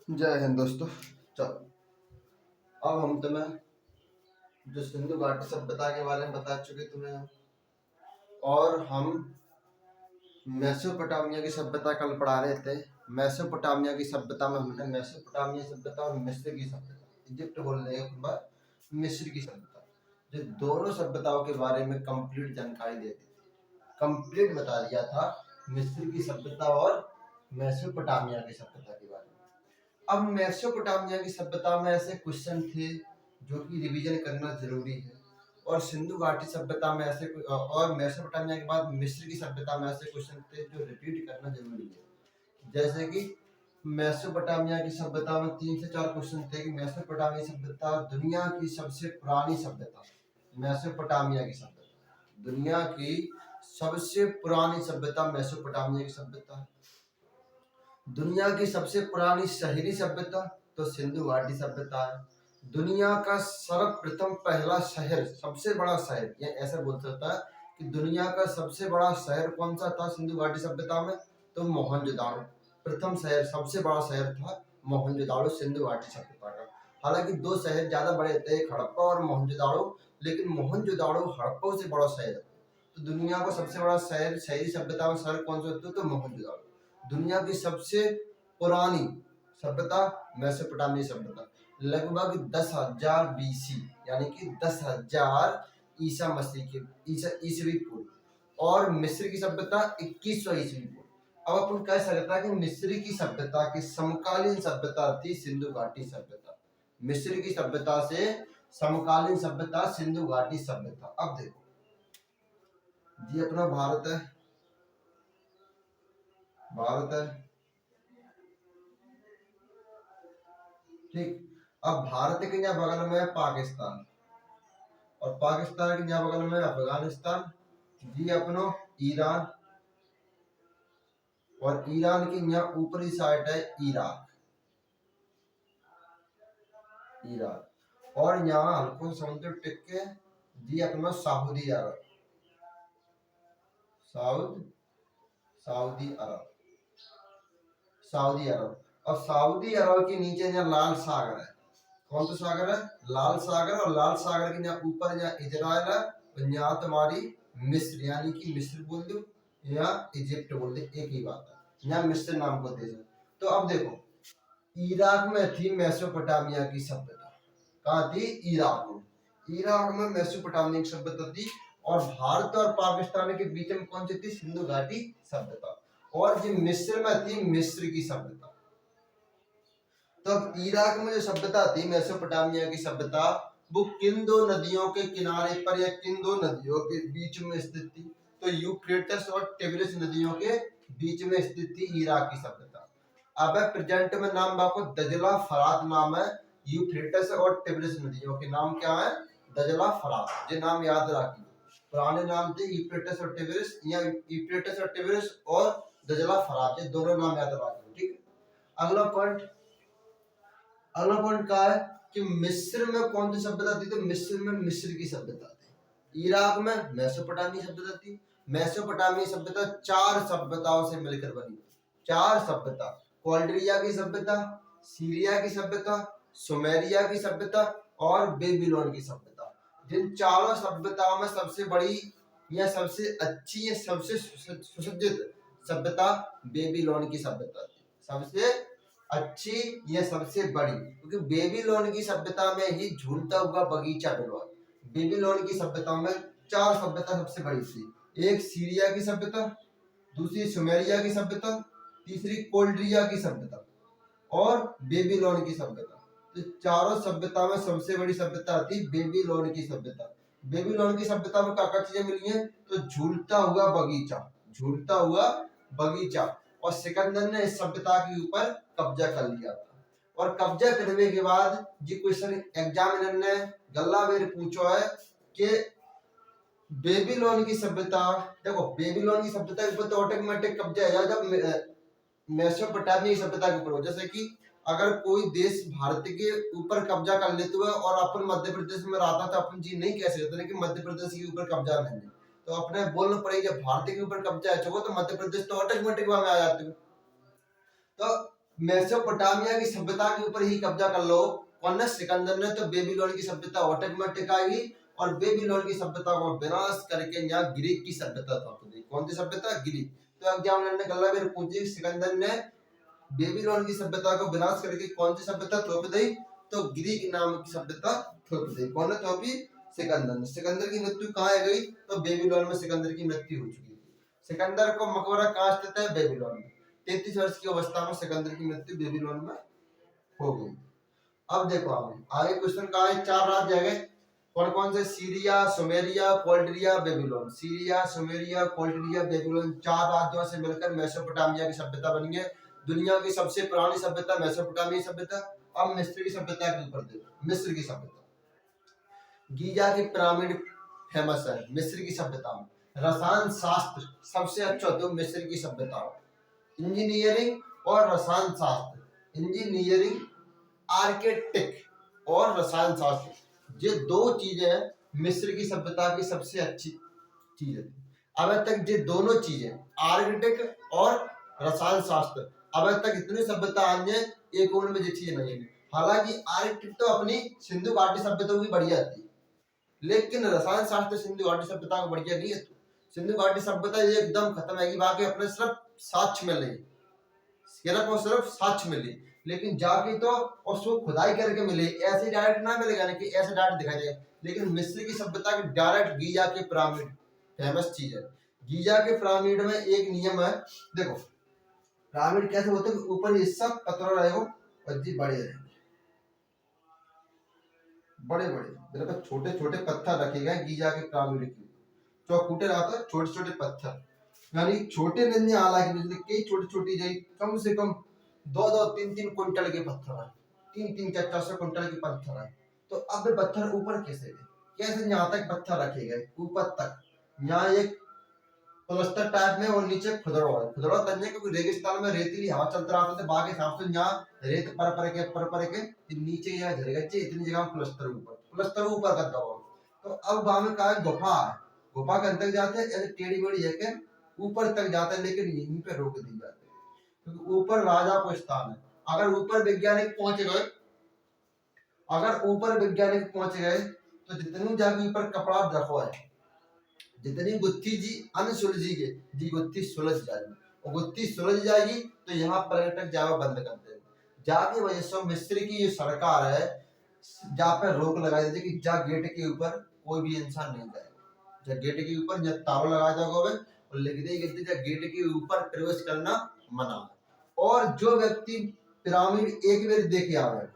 जय हिंद दोस्तों। चलो, अब हम तुम्हें जो सिंधु घाटी सभ्यता के बारे में बता चुके तुम्हें, और हम मेसोपोटामिया की सभ्यता कल पढ़ा रहे थे। मेसोपोटामिया की सभ्यता में हमने मेसोपोटामिया सभ्यता और मिस्र की सभ्यता, इजिप्ट बोल रहे हैं बार, मिस्र की सभ्यता, जो दोनों सभ्यताओं के बारे में कंप्लीट जानकारी देती थी, कंप्लीट बता दिया था मिस्र की सभ्यता और मेसोपोटामिया की सभ्यता के बारे में। अब मेसोपोटामिया की सभ्यता में ऐसे क्वेश्चन थे जो कि रिवीजन करना जरूरी है, और सिंधु घाटी सभ्यता में ऐसे और मेसोपोटामिया के बाद मिस्र की सभ्यता में ऐसे क्वेश्चन थे जो रिपीट करना जरूरी है। जैसे कि मेसोपोटामिया की सभ्यता में 3 से 4 क्वेश्चन थे कि मेसोपोटामिया सभ्यता दुनिया की सबसे पुरानी सभ्यता, मेसोपोटामिया की सभ्यता दुनिया की सबसे पुरानी सभ्यता मेसोपोटामिया की सभ्यता है। दुनिया की सबसे पुरानी शहरी सभ्यता तो सिंधु घाटी सभ्यता है। दुनिया का सर्वप्रथम पहला शहर, सबसे बड़ा शहर, या ऐसा बोल सकता है कि दुनिया का सबसे बड़ा शहर कौन सा था सिंधु घाटी सभ्यता में, तो मोहनजोदाड़ो। प्रथम शहर, सबसे बड़ा शहर था मोहनजोदाड़ो सिंधु घाटी सभ्यता का। हालांकि 2 शहर ज्यादा बड़े थे, एक हड़प्पा और मोहनजोदाड़ो, लेकिन मोहनजोदाड़ो हड़प्पा से बड़ा शहर है। तो दुनिया का सबसे बड़ा शहर शहरी सभ्यता में शहर कौन सा होता है, तो मोहनजोदाड़ो। दुनिया की सबसे पुरानी सभ्यता मेसोपोटामिया सभ्यता, लगभग 10,000 BC, यानी कि 10,000 ईसा मसीह के ईसवी पूर्व। और मिस्र की सभ्यता 2100 ईसवी पूर्व। अब अपन कह सकते हैं कि मिस्र की सभ्यता की समकालीन सभ्यता थी सिंधु घाटी सभ्यता। मिस्र की सभ्यता से समकालीन सभ्यता सिंधु घाटी सभ्यता। अब देखो जी, अपना भारत है, भारत है, ठीक। अब भारत के यहाँ बगल में है पाकिस्तान, और पाकिस्तान के यहाँ बगल में अफगानिस्तान, जी अपनो ईरान, और ईरान की यहाँ ऊपरी साइड है इराक, ईरान, और यहाँ हल्को समुद्र टिक के जी अपना सऊदी अरब, सऊदी अरब, सऊदी अरब। और सऊदी अरब के नीचे यहाँ लाल सागर है। कौन सा सागर है? लाल सागर। और लाल सागर के यहाँ ऊपर यहाँ इजराइल है, और यहाँ तुम्हारी मिस्र, यानी कि मिस्र बोल दो या इजिप्ट बोल दो, एक ही बात है। यहाँ मिस्र नाम को देश है। तो अब देखो, इराक में थी मेसोपोटामिया की सभ्यता। कहाँ थी? इराक में। इराक में मेसोपोटामिया की सभ्यता थी। और भारत और पाकिस्तान के बीच में कौन सी थी? सिंधु घाटी सभ्यता। और जो मिस्र में थी मिस्र की सभ्यता। तो अब इराक में जो सभ्यता थी मेसोपोटामिया की सभ्यता, वो किन 2 नदियों के किनारे पर या किन 2 नदियों के बीच में स्थित थी? तो यूफ्रेटस और टिग्रिस नदियों के बीच में स्थित थी इराक की सभ्यता। अब प्रेजेंट में नाम बाको दजला फरात नाम है। यूफ्रेटस और टिग्रिस नदियों के नाम क्या है? दजला फरात। ये नाम याद रखिए। पुराने नाम थे यूफ्रेटस और टिग्रिस, या यूफ्रेटस और टिग्रिस और दजला फरात, ये दोनों नाम याद रखिए, ठीक। अगला पॉइंट, अगला पॉइंट क्या है कि मिस्र में कौन सी सभ्यता थी? तो मिस्र में मिस्र की सभ्यता थी। इराक में मेसोपोटामिया सभ्यता थी। मेसोपोटामिया सभ्यता 4 सभ्यताओं से मिलकर बनी। 4 सभ्यता, क्वाल्ड्रिया की सभ्यता, सीरिया की सभ्यता, सुमेरिया की सभ्यता और बेबीलोन की सभ्यता। जिन चारों सभ्यताओं में सबसे बड़ी या सबसे अच्छी या सबसे सुसज्जित सभ्यता बेबीलोन की सभ्यता थी। सबसे अच्छी या सबसे बड़ी, क्योंकि बेबीलोन की सभ्यता में ही झूलता हुआ बगीचा डलवा। बेबीलोन की सभ्यता में 4 सभ्यता सबसे बड़ी थी। एक सीरिया की सभ्यता, दूसरी सुमेरिया की सभ्यता, तीसरी कोल्ड्रिया की सभ्यता और बेबीलोन की सभ्यता। तो चारों सभ्यता में सबसे बड़ी सभ्यता थी बेबीलोन की सभ्यता। बेबीलोन की सभ्यता में क्या चीजें मिली हैं? तो झूलता हुआ बगीचा, झूलता हुआ बगीचा। और सिकंदर ने इस सभ्यता के ऊपर कब्जा कर लिया था। और कब्जा करने के बाद जी क्वेश्चन एग्जामिनर ने गल्ला बेर पूछा है कि बेबीलोन की सभ्यता, देखो बेबीलोन की सभ्यता के ऊपर तो ऑटोमेटिक कब्जा है जब मेसोपोटामिया की सभ्यता के ऊपर हो। जैसे कि अगर कोई देश भारत के ऊपर कब्जा कर लेते हुए और अपन मध्य प्रदेश में रहता था, अपन जी नहीं कह सकते कि मध्य प्रदेश के ऊपर कब्जा नहीं है, तो अपने बोलना पड़ेगा जब भारत के ऊपर कब्जा है तो मध्य प्रदेश तो ऑटोमेटिक वहां में आ जाते हो। तो मेसोपोटामिया की सभ्यता के ऊपर ही कब्जा कर लो कौन ने, सिकंदर ने, तो बेबीलोन की सभ्यता ऑटक में टिकाएगी और बेबीलोन की सभ्यता को विनाश करके यहाँ ग्रीक की सभ्यता थोप दी। कौन सी सभ्यता? ग्रीक। तो एग्जामिनर ने गल्ला मेरे पूछी सिकंदर ने बेबीलोन की सभ्यता को विनाश करके कौन सी सभ्यता थोप दी? तो ग्रीक नाम की सभ्यता थोप दी। कौन ने थोपी? सिकंदर ने। सिकंदर की मृत्यु कहाँ है गई? तो बेबीलोन में सिकंदर की मृत्यु हो चुकी थी। सिकंदर को मकबरा कहाँ स्थित है? बेबीलोन में। 33 वर्ष की अवस्था में सिकंदर की मृत्यु बेबीलोन में हो गई। अब देखो आगे क्वेश्चन कहा है, 4 राज्य है गए कौन कौन से? Syria, Sumeria, Chaldea, Babylon. Syria, Sumeria, Chaldea, Babylon 4 राज्यों से मिलकर मेसोपोटामिया की सभ्यता बनी है। दुनिया की सबसे पुरानी सभ्यता मेसोपोटामिया सभ्यता। अब मिस्र की सभ्यता के ऊपर देखो। मिस्र की सभ्यता, गीजा की पिरामिड फेमस है मिस्र की सभ्यता में। रसायन शास्त्र सबसे अच्छा तो मिस्र की सभ्यता। इंजीनियरिंग और रसायन शास्त्र, इंजीनियरिंग, आर्किटेक्ट और रसायन शास्त्र, ये 2 चीजें मिस्र की सभ्यता की सबसे अच्छी चीजें थी। अब तक ये दोनों चीजें, आर्किटेक्ट और रसायन शास्त्र, अब तक इतनी सभ्यता आई है, एक और में ये चीज नहीं है। हालांकि आर्किटेक्ट तो अपनी सिंधु घाटी सभ्यता की बढ़िया थी, लेकिन रसायन शास्त्र सिंधु घाटी सभ्यता को बढ़िया नहीं है। तो सिंधु घाटी सभ्यता ये एकदम खत्म है कि बाकी अपने सिर्फ साक्ष्य मिले, सिर्फ साक्ष्य मिले, लेकिन जाके तो उसको खुदाई करके मिले, ऐसे डायरेक्ट ना मिलेगा ना कि ऐसे डायरेक्ट दिखाई देगा। लेकिन मिस्र की सभ्यता के डायरेक्ट गीजा के पिरामिड फेमस चीज है। गीजा के पिरामिड में एक नियम है, देखो पिरामिड कैसे होते हैं, ऊपर हिस्सा पतला रहेगा और जी बड़े रहेंगे, बड़े बड़े छोटे छोटे पत्थर रखे गए गीजा के पिरामिड के, चौकूटे रहता है छोटे छोटे पत्थर, यानी छोटे नहीं, हालांकि कई छोटी छोटी जाए कम से कम 2-2, 3-3 क्विंटल के पत्थर है, 3-3, 4-4 क्विंटल के पत्थर है। तो अब पत्थर ऊपर कैसे गए, कैसे यहाँ तक पत्थर रखे गए ऊपर तक? यहाँ एक प्लास्टर टाइप में और नीचे खुदरा है, खुदरा तन्ने क्योंकि रेगिस्तान में रेतीली हवा चलता रहा था, बाकी हिसाब से यहाँ रेत पर के नीचे यहाँ झड़ गए, इतनी जगह प्लास्टर ऊपर कर दो। तो अब वहां में कहा गुफा है, गुफा के अंदर जाते हैं, ऐसे टेढ़ी बेढ़ी है ऊपर तक जाते हैं, लेकिन यहीं पे रोक दी जाती है क्योंकि ऊपर राजा को स्थान है। अगर ऊपर वैज्ञानिक पहुंच गए, अगर ऊपर वैज्ञानिक पहुंच गए तो जितनी जाके ऊपर कपड़ा रखो है, जितनी गुत्थी जी अनसुलझी गई जी गुत्थी सुलझ जाएगी, और गुत्थी सुलझ जाएगी तो यहाँ पर्यटक जाना बंद कर देंगे। जाके वजह से मिस्र की जो सरकार है जहाँ पे रोक लगाई थी कि जहाँ गेट के ऊपर कोई भी इंसान नहीं जाएगा, जहाँ गेट के ऊपर जब ताला लगाया जाएगा और लिख दी गई थी जहाँ गेट के ऊपर प्रवेश करना मना है। और जो व्यक्ति पिरामिड एक बार देखे आवे,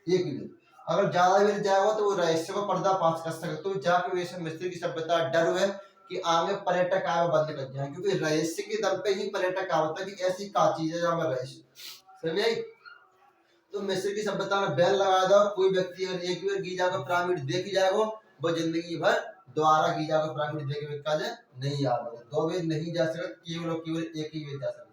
एक बार अगर ज्यादा बार जाएगा तो वो रहस्य को पर्दाफाश कर सकते, तो जाके वैसे मिस्र की सभ्यता डर हुए कि आगे पर्यटक आए बंद कर जाए, क्योंकि रहस्य के दम पे ही पर्यटक आवता कि ऐसी का चीज है जहाँ में रहस्य समझ। तो मिस्र की सभ्यता में बैन लगा दो, कोई व्यक्ति अगर एक बार गीजा का पिरामिड देख जाएगा वो जिंदगी भर दोबारा गीजा का पिरामिड देखे काजे नहीं आ रहा, 2 बार नहीं जा सकते, केवल एक ही बार जा सकते।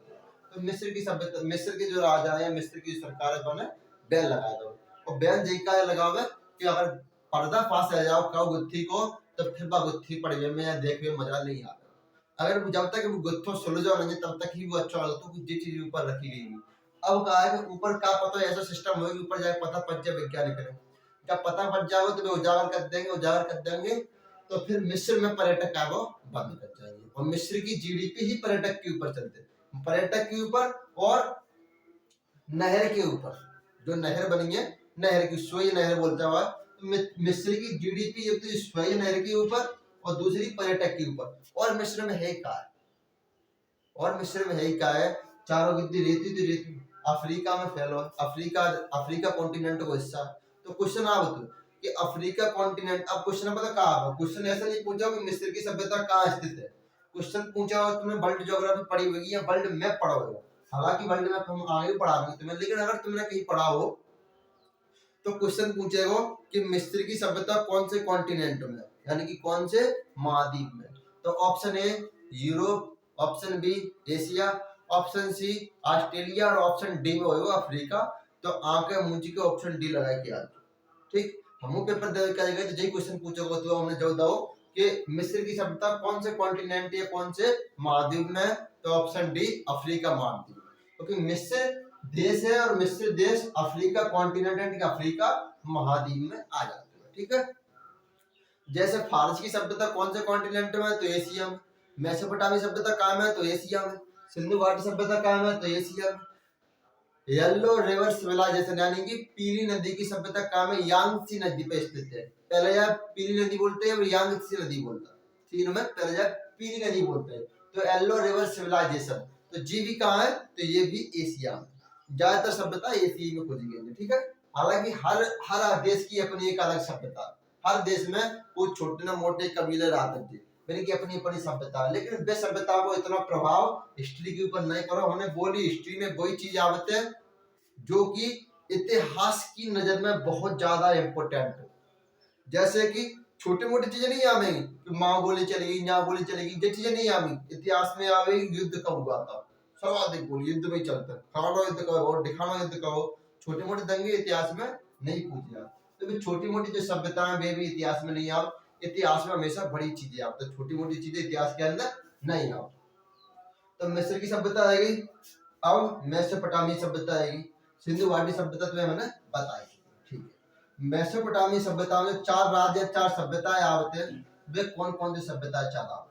तो मिस्र की सभ्यता, मिस्र के जो राजा है, मिस्र की सरकार बने बैन लगा दो, और बैन जेका लगावे कि अगर पर्दाफाश आ जाओ काउ गुत्थी को तो फिर बा गुत्थी पड़े में देखने में मजा नहीं आता। अगर जब तक वो गुत्थो सुलझो नहीं तब तक ही वो अच्छा लगता है, जो चीज ऊपर रखी गई है। अब कहा है कि ऊपर का पता ऐसा सिस्टम होगा, ऊपर जाके पता पड़ जाए वैज्ञानिक करें, जब पता पड़ जाएगा तो वे उजागर कर देंगे तो फिर मिस्र में पर्यटक आए वो बंद कर जाएंगे। और मिस्र की जीडीपी ही पर्यटक के ऊपर चलते, पर्यटक के ऊपर और नहर के ऊपर, जो नहर बनी है नहर की सोई नहर बोलता हुआ, मिस्र की जीडीपी एक तो सोई नहर के ऊपर और दूसरी पर्यटक के ऊपर। और मिस्र में है क्या, और मिस्र में है क्या है, चारों कितनी रेती तो रेती, अफ्रीका में फैलो, अफ्रीका कॉन्टिनेंट को हिस्सा। तो क्वेश्चन आप बता कि अफ्रीका कॉन्टिनेंट, अब क्वेश्चन पता कहाँ, क्वेश्चन ऐसा नहीं पूछा कि मिस्र की सभ्यता कहाँ स्थित है, क्वेश्चन पूछा हो तुमने वर्ल्ड ज्योग्राफी पढ़ी होगी या वर्ल्ड मैप पढ़ा होगा। हालांकि वर्ल्ड मैप हम आगे पढ़ाएंगे तुम्हें, लेकिन अगर तुमने कहीं पढ़ा हो तो क्वेश्चन पूछेगा कि मिस्र की सभ्यता कौन से कॉन्टिनेंट में, यानी कि कौन से महाद्वीप में। तो option A Europe, option B Asia, option C Australia और ऑप्शन डी में होगा अफ्रीका। तो आंखें मूंजी के ऑप्शन डी लगा के आज ठीक हम पेपर दे क्या जाएगा, तो यही क्वेश्चन पूछोगे तो हमने जो दो कि मिस्र की सभ्यता कौन से कॉन्टिनेंट या कौन से महाद्वीप में, तो ऑप्शन डी अफ्रीका महाद्वीप, क्योंकि मिस्र देश है और मिस्र देश अफ्रीका कॉन्टिनेंट अफ्रीका महाद्वीप में आ जाते हैं। ठीक है, जैसे फारस की सभ्यता कौन से कॉन्टिनेंट में है? तो एशिया में। मेसोपोटामी सभ्यता कहाँ में है? तो एशिया में। सिंधु घाटी सभ्यता कहाँ में है? तो एशिया में। येलो रिवर सिविलाइजेशन यानी कि पीली नदी की सभ्यता कहाँ में? यांगत्से नदी पे स्थित है। पहले यार पीली नदी बोलते हैं और यांगत्से नदी बोलता है। तीनों में पहले यार पीली नदी बोलते हैं। तो येलो रिवर सिविलाइजेशन, तो जी भी कहाँ है? तो ये भी एशिया में। ज्यादातर सभ्यता एशिया में खोजी गई है। ठीक है, हालांकि हर देश की अपनी एक अलग सभ्यता, हर देश में कुछ छोटे न मोटे कबीले रहते थे, यानी कि अपनी अपनी सभ्यता, लेकिन वे सभ्यता को इतना प्रभाव हिस्ट्री के ऊपर नहीं करो। उन्हें बोली हिस्ट्री में वही चीज आवत है जो कि इतिहास की नजर में बहुत ज्यादा इम्पोर्टेंट हो। जैसे कि छोटी मोटी चीजें नहीं आवेंगी कि माँ बोली चलेगी, यहाँ बोली चलेगी, ये चीजें नहीं आवेंगी। इतिहास में आवेगी युद्ध कब हुआ था, सर्वाधिक बोली युद्ध में चलता है, खानो युद्ध का हो, दिखानो युद्ध का हो। छोटे मोटे दंगे इतिहास में नहीं पूछे जाते। तो छोटी मोटी जो सभ्यताएं वे भी इतिहास में नहीं आव। इतिहास में हमेशा बड़ी चीजें आती है, छोटी मोटी चीजें इतिहास के अंदर नहीं आव। तो मिस्र की सभ्यता आएगी, अब मेसोपोटामी सभ्यता आएगी, सिंधु घाटी सभ्यता तो मैंने बताई। ठीक है, मेसोपोटामी सभ्यता में चार राज्य चार सभ्यताएं आवते हैं। वे कौन कौन सी सभ्यताएं चार आवते?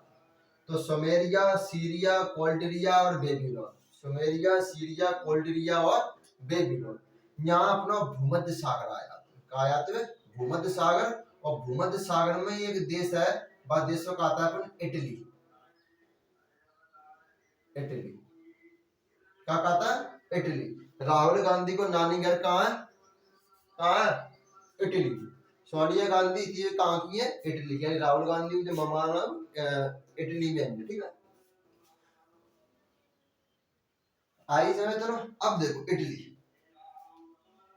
तो सुमेरिया, सीरिया, कोल्डिरिया और बेबीलोन। सुमेरिया, सीरिया, कोल्डिरिया और बेबीलोन। यहाँ अपना भूमध्य सागर आया, कहा जाते हैं भूमध्य सागर। और भूमध्य सागर में एक देश है, वह देशों का आता है अपन इटली। इटली क्या कहता है? इटली। राहुल गांधी को नानी घर कहाँ है? कहाँ है? इटली। सोनिया गांधी थी कहाँ की है? इटली। यानी राहुल गांधी जो ममान इटली में है। ठीक है, आई समय चलो। अब देखो इटली,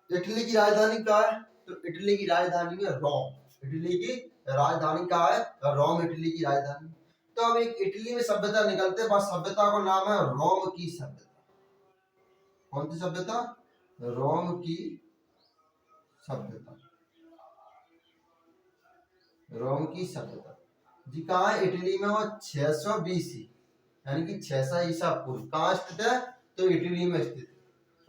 इटली की राजधानी कहाँ है? तो इटली की राजधानी है रोम। इटली की राजधानी कहाँ है? रोम इटली की राजधानी। तो अब एक इटली में सभ्यता निकलते हैं, बस सभ्यता का नाम है रोम की सभ्यता। कौन सी सभ्यता? रोम की सभ्यता। रोम की सभ्यता जी कहाँ है? इटली में। वो 600 BC यानी कि 600 ईसा पूर्व कहाँ स्थित है? तो इटली में स्थित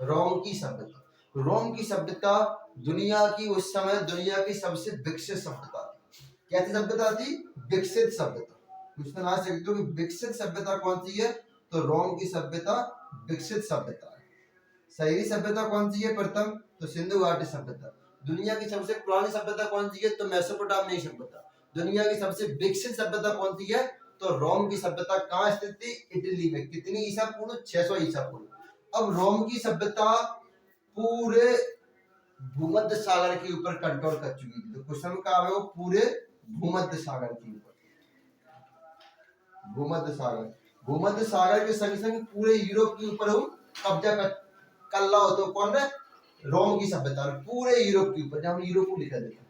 है रोम की सभ्यता। रोम की सभ्यता दुनिया की उस समय दुनिया की सबसे विकसित सभ्यता थी। कैसी सभ्यता थी? विकसित सभ्यता। क्वेश्चन आ सकते हो कि विकसित सभ्यता कौन सी है? तो रोम की सभ्यता विकसित सभ्यता है। शहरी सभ्यता कौन सी है? प्रथम तो सिंधु घाटी सभ्यता। दुनिया की सबसे पुरानी सभ्यता कौन सी है? तो मेसोपोटामी सभ्यता। दुनिया की सबसे विकसित सभ्यता कौन सी है? तो रोम की सभ्यता। कहाँ स्थित थी? इटली में। कितनी ईसा पूर्व? 600 ईसा पूर्व। अब रोम की सभ्यता पूरे भूमध्य सागर के ऊपर कंट्रोल कर चुकी थी। तो क्वेश्चन का है वो पूरे भूमध्य सागर के ऊपर। भूमध्य सागर, भूमध्य सागर के संग संग पूरे यूरोप के ऊपर कब्जा कर ला हो। तो कौन है? रोम की सभ्यता। पूरे यूरोप के ऊपर, जहां यूरोप को लिखा देता है,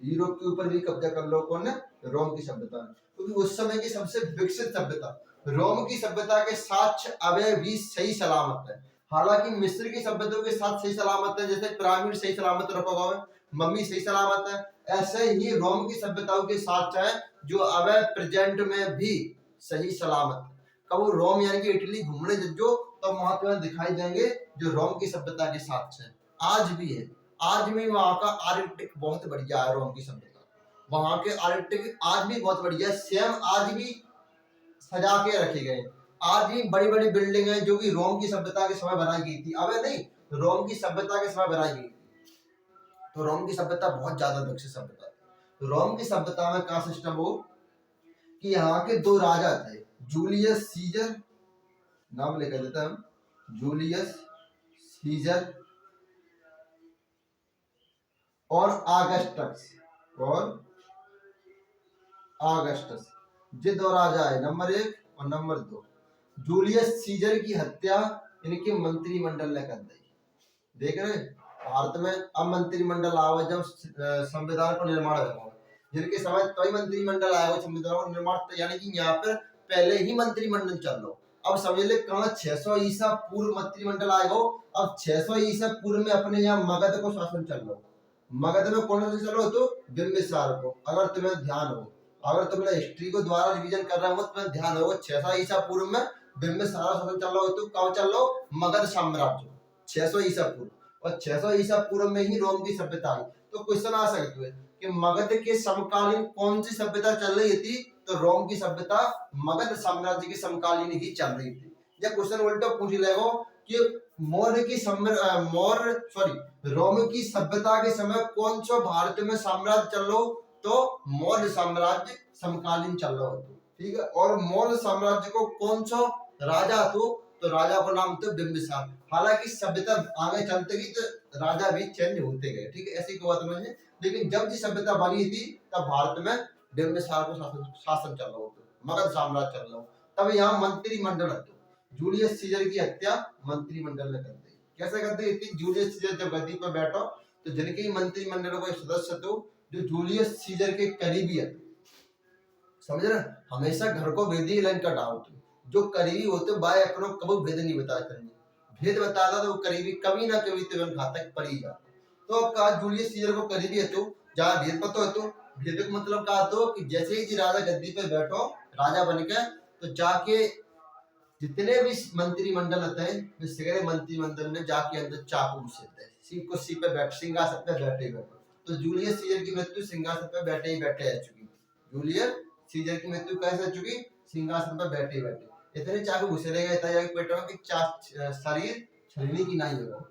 यूरोप के ऊपर भी कब्जा कर लो। कौन है? रोम की सभ्यता। क्योंकि उस समय की सबसे विकसित सभ्यता रोम की सभ्यता के साक्ष्य अभी भी सही सलामत है। हालांकि मिस्र की सभ्यताओं के साथ सही सलामत है, जैसे पिरामिड सही सलामत रखा हुआ है, मम्मी सही सलामत है, ऐसे ही रोम की सभ्यताओं के साक्ष्य है जो अब प्रेजेंट में भी सही सलामत है। कब रोम यानी कि इटली घूमने जो तो वहां पे दिखाई देंगे जो रोम की सभ्यता के साक्ष्य है। आज भी है, आज भी वहां का आर्किटेक्ट बहुत बढ़िया है। रोम की सभ्यता, वहां के आर्किटेक्ट आज भी बहुत बढ़िया है। सेम आज भी सजा के रखे गए। आज भी बड़ी बड़ी बिल्डिंग है जो कि रोम की सभ्यता के समय बनाई गई थी। अब नहीं, रोम की सभ्यता के समय बनाई गई थी। तो रोम की सभ्यता बहुत ज्यादा विकसित सभ्यता थी। रोम की सभ्यता में क्या सिस्टम हो कि यहाँ के दो राजा थे, जूलियस सीजर, नाम लेकर देता हम, जूलियस सीजर और ऑगस्टस। और ऑगस्टस, ये दो राजा है, नंबर 1 और नंबर 2। जूलियस सीजर की हत्या इनके मंत्रिमंडल ने कर दी। देख रहे भारत में अब मंत्रिमंडल आया जब संविधान का निर्माण हुआ, जिनके समय कई मंत्रिमंडल आया हुआ संविधान का निर्माण, यानी कि यहाँ पर पहले ही मंत्रिमंडल चल रहा। अब समझ ले कहाँ 600 ईसा पूर्व मंत्रिमंडल आएगा। अब 600 ईसा पूर्व में अपने यहाँ मगध को शासन चल रहा। मगध में कौन सा चल रहा हो? तो बिंबिसार को। अगर तुम्हें ध्यान हो, अगर तुमने हिस्ट्री को द्वारा रिवीजन कर रहा हो, तुम्हें ध्यान होगा 600 ईसा पूर्व में बिंबिसार शासन चल रहा हो। तो कब चल रहा हो? मगध साम्राज्य 600 ईसा पूर्व, और 600 ईसा पूर्व में ही रोम की सभ्यता आई। तो क्वेश्चन आ सकते हैं कि मगध के समकालीन कौन सी सभ्यता चल रही थी, तो रोम की सभ्यता मगध साम्राज्य के समकालीन ही चल रही थी। या क्वेश्चन उल्टा पूछ लेगा कि रोम की सभ्यता के समय कौन सा भारत में साम्राज्य चल रहा हो, तो मौर्य साम्राज्य समकालीन चल रहा हो, ठीक है। और मौर्य साम्राज्य को कौन सा राजा तो राजा का नाम तो बिंबिसार। हालांकि सभ्यता आगे चलते गई तो राजा भी चेंज होते गए, ठीक है, ऐसी कोई बात नहीं है। लेकिन जब जी सभ्यता बनी थी तब भारत में बिंबिसार को शासन चल रहा हो, मगध साम्राज्य चल रहा हो। तब यहाँ मंत्रिमंडल हत्या, जूलियस सीजर की हत्या मंत्रिमंडल ने कर दी। कैसे कर दी थी? जूलियस सीजर जब गद्दी पर बैठो तो जिनके मंत्रिमंडल को सदस्य थे जो जूलियस सीजर के करीबी है, समझ रहे, हमेशा घर को भेदी लाइन का डाउट, जो करीबी होते बाय अपनो कभी भेद नहीं बताया करेंगे, भेद बताता तो वो करीबी कभी ना कभी तो घातक पड़ ही जा। तो अब कहा जूलियस सीजर को करीबी है तो जहाँ भेद पता है तो भेद का मतलब कहा तो कि जैसे ही जी राजा गद्दी पे बैठो राजा बन के तो जाके जितने भी मंत्रिमंडल होते हैं वे सगरे मंत्रिमंडल में जाके अंदर चाकू घुस देते हैं, सी कुर्सी पे बैठ सिंहासन पे बैठे बैठे। तो जूलियस सीजर की मृत्यु सिंहासन पे बैठे ही बैठे आ चुकी थी। जूलियस सीजर की मृत्यु कैसे हो चुकी? सिंहासन पर बैठे ही बैठे। इतने चाकू घुसे रहेगा इतना जाके पेट में कि शरीर छलनी की नहीं होगा।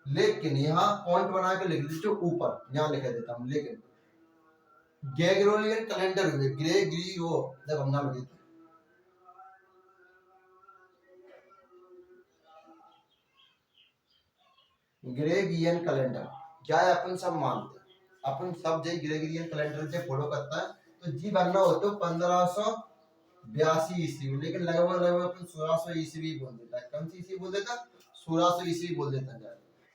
लेकिन यहाँ पॉइंट बना के लिख दीजिए ऊपर, यहाँ लिखा देता हूँ। लेकिन ग्रेगोरियन कैलेंडर हुए ग्रेगरियो जब हम नाम लेते ग्रेगरियन कैलेंडर क्या है अपन सब मानते हैं, अपन सब जय ग्रेगरियन कैलेंडर से फॉलो करता है। तो जी बनना हो तो 1582 ईस्वी में, लेकिन लगभग अपन 1600 ईस्वी बोल देता है। कौन सी ईस्वी बोल देता? 1600 ईस्वी बोल देता है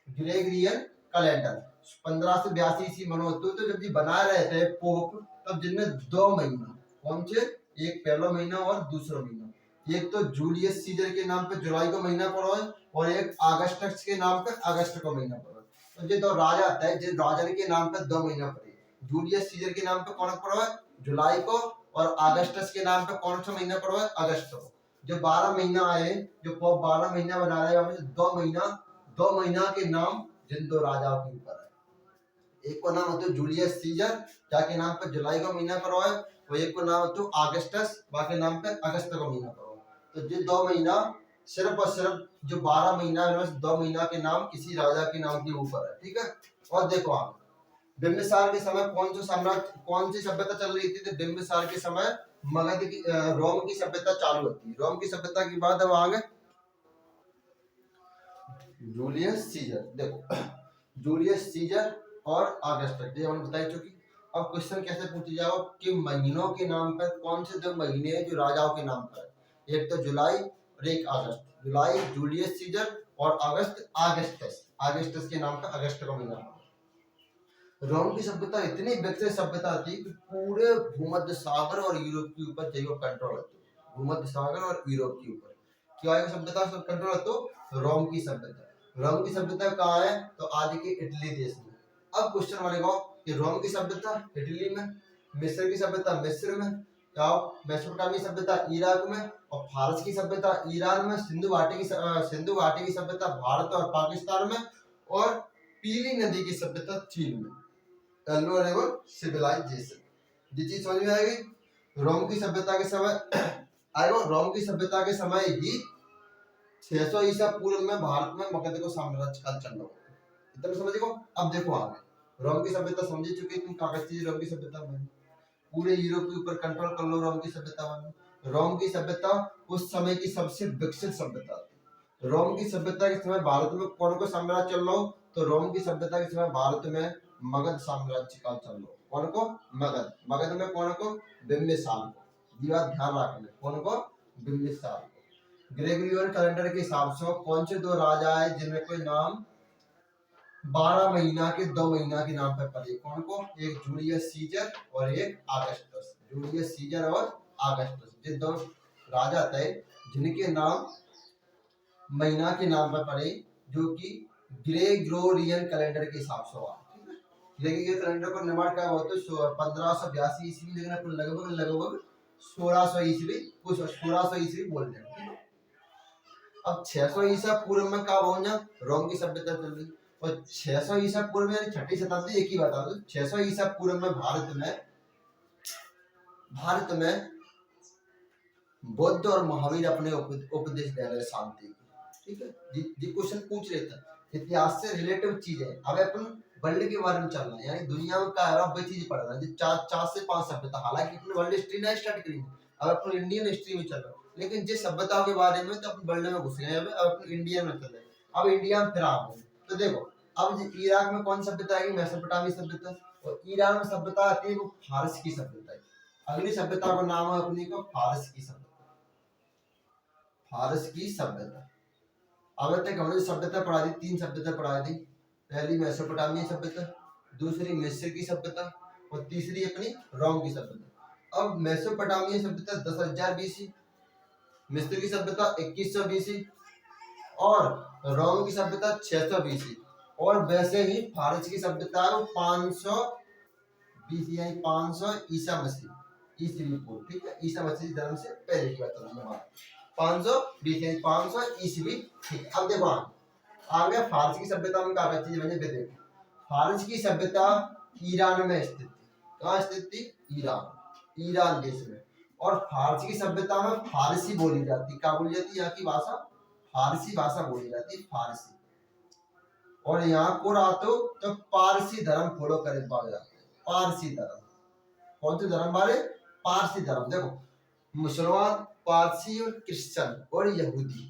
ग्रेगरियन कैलेंडर। 1582 ईस्वी मनो होते तो जब जी बना रहे थे पोप, तब जिनमें 2 महीना कौन से, एक पहला महीना और दूसरा महीना, एक तो जूलियस सीजर के नाम पे जुलाई का महीना पड़ा है और एक अगस्टस के नाम पे अगस्त का महीना पड़ा है। तो जो दो राजा आता है, जिस राजा के नाम पे 2 महीना पड़े, जूलियस सीजर के नाम पे कौन पड़ा है? जुलाई को, और अगस्टस के नाम पे कौन सा महीना पड़ा है? अगस्त को। जो 12 महीना आए, जो पोप 12 महीना बना रहे हैं, 2 महीना के नाम जिन दो राजाओं के ऊपर है। एक को नाम होता है जूलियस सीजर जाके नाम पे जुलाई का महीना पड़ा है, और एक को नाम होता है अगस्टस बाकी नाम पे अगस्त का महीना पड़ा है। तो जो 2 महीना सिर्फ और सिर्फ जो 12 महीना है, 2 महीना के नाम किसी राजा के नाम के ऊपर है, ठीक है। और देखो आप बिंबिसार के समय कौन सा साम्राज्य, कौन सी सभ्यता चल रही थी? तो बिंबिसार के समय मगध की रोम की सभ्यता चालू होती है। रोम की सभ्यता के बाद अब आगे जूलियस सीजर। देखो जूलियस सीजर और अगस्टस ये हमने बताई चुकी। अब क्वेश्चन कैसे पूछा जाओ कि महीनों के नाम पर कौन से 2 महीने हैं जो राजाओं के नाम पर है? एक तो जुलाई और एक अगस्त। जुलाई जूलियस सीजर और अगस्त अगस्टस के नाम पर अगस्त का महीना। रोम की सभ्यता इतनी विकसित सभ्यता थी कि पूरे भूमध्य सागर और यूरोप के ऊपर जैव कंट्रोल होता। भूमध्य सागर और यूरोप के ऊपर क्या है सभ्यता सब कंट्रोल होता? रोम की सभ्यता। रोम की सभ्यता कहाँ है? तो आज के इटली देश में। अब क्वेश्चन बनेगा कि रोम की सभ्यता इटली में, मिस्र की सभ्यता मिस्र में, मेसोपोटामी सभ्यता इराक में, और फारस की सभ्यता ईरान में, सिंधु घाटी की सभ्यता भारत और पाकिस्तान में, और पीली नदी की सभ्यता चीन में। सिविलाइजेशन ये चीज समझ में आएगी। रोम की सभ्यता के समय आएगा, रोम की सभ्यता के समय ही 600 ईसा पूर्व में भारत में मगध को साम्राज्य काल चल रहा है। इतना समझिए। अब देखो आगे रोम की सभ्यता समझ चुके तुम, कागज चीज रोम की सभ्यता में पूरे यूरोप के ऊपर कंट्रोल कर लो। रोम की सभ्यता में, रोम की सभ्यता उस समय की सबसे विकसित सभ्यता थी। रोम की सभ्यता के समय भारत में कौन को साम्राज्य चल रहा हो? तो रोम की सभ्यता के समय भारत में मगध साम्राज्य काल चल रहा हो। कौन को? मगध में कौन को? बिंबिसार को। ये बात ध्यान रखना, कौन को? बिंबिसार को। ग्रेगोरियन कैलेंडर के हिसाब से कौन से 2 राजा है जिनमें कोई नाम 12 महीना के 2 महीना के नाम पर पड़े? कौन को? एक जूलियस सीजर और एक अगस्टस। जूलियस सीजर और अगस्टस ये 2 राजा थे जिनके नाम महीना के नाम पर पड़े, जो कि ग्रेगोरियन कैलेंडर के हिसाब से हुआ। ग्रेगोरियन कैलेंडर का निर्माण कब होता है? 1582 ईस्वी में, लेकिन लगभग 1600 ईस्वी बोल रहे हैं। अब 600 ईसा पूर्व में का पहुंचा, रोम की सभ्यता चल रही। और 600 ईसा पूर्व में छठी शताब्दी, एक ही बता दो, 600 ईसा पूर्व में भारत में बुद्ध और महावीर अपने उपदेश दे रहे शांति की। ठीक है, जी क्वेश्चन पूछ रहे थे, इतिहास से रिलेटिव चीजें। अब अपन वर्ल्ड के बारे में चल रहा है, यानी दुनिया में क्या है वही चीज पढ़ रहा है। चार से 5 सभ्यता, हालांकि अपने वर्ल्ड हिस्ट्री नहीं स्टार्ट करी, अब अपन इंडियन हिस्ट्री में चल रहा है, लेकिन जिस सभ्यताओं के बारे में तो अपन वर्ल्ड में घुस गए, अब अपन इंडिया में चल रहे हैं। अब इंडिया में फिर आ गए तो देखो, अब इराक में कौन सभ्यता आएगी, मेसोपोटामी सभ्यता। और ईरान में सभ्यता आती है वो फारस की सभ्यता है। अगली सभ्यता का नाम है अपनी को फारस की सभ्यता। फारस की सभ्यता। अब तक हमने सभ्यता पढ़ा दी, 3 सभ्यता पढ़ा दी। पहली मेसोपोटामिया सभ्यता, दूसरी मिस्र की सभ्यता और तीसरी अपनी रोम की सभ्यता। अब मेसोपोटामिया सभ्यता 10,000 बीसी, मिस्र की सभ्यता 2100 बीसी और रोम की सभ्यता 600 बीसी। और वैसे ही फारस की सभ्यता है वो 500 बीसी, यानी 500 ईसा मसीह ईसवी पूर्व। ठीक है, ईसा मसीह जन्म से पहले की बात है, 500 बीसी 500 ईसवी। ठीक, अब देखो आ गया फारस की सभ्यता में क्या चीज बने। देखो फारस की सभ्यता ईरान में स्थित थी। कहाँ स्थित थी? ईरान देश में। और फारस की सभ्यता में फारसी बोली जाती। क्या बोली जाती? यहाँ की भाषा फारसी भाषा बोली जाती, फारसी। और यहाँ को रातो तो पारसी धर्म फॉलो करे पाए जाते हैं। पारसी धर्म, कौन से धर्म वाले? पारसी धर्म। देखो मुसलमान, पारसी और क्रिश्चियन और यहूदी,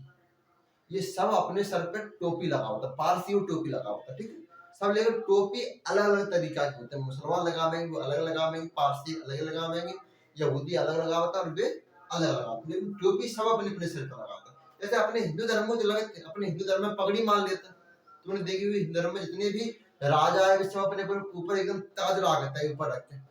ये सब अपने सर पे टोपी लगा होता। पारसी और टोपी लगा होता, ठीक है, सब लेकिन टोपी अलग अलग तरीका के होते हैं। मुसलमान लगावेंगे वो अलग लगावेंगे, पारसी अलग लगावेंगे, यहूदी अलग लगावता और वे अलग लगाते, लेकिन टोपी सब अपने अपने सिर पर लगाते। जैसे अपने हिंदू धर्म में जो लगे, अपने हिंदू धर्म में पगड़ी मान लेते हैं। तुमने देखी हुई हिंदू धर्म में जितने भी राजा है सब अपने ऊपर एकदम ताज रखता है, ऊपर रखते हैं,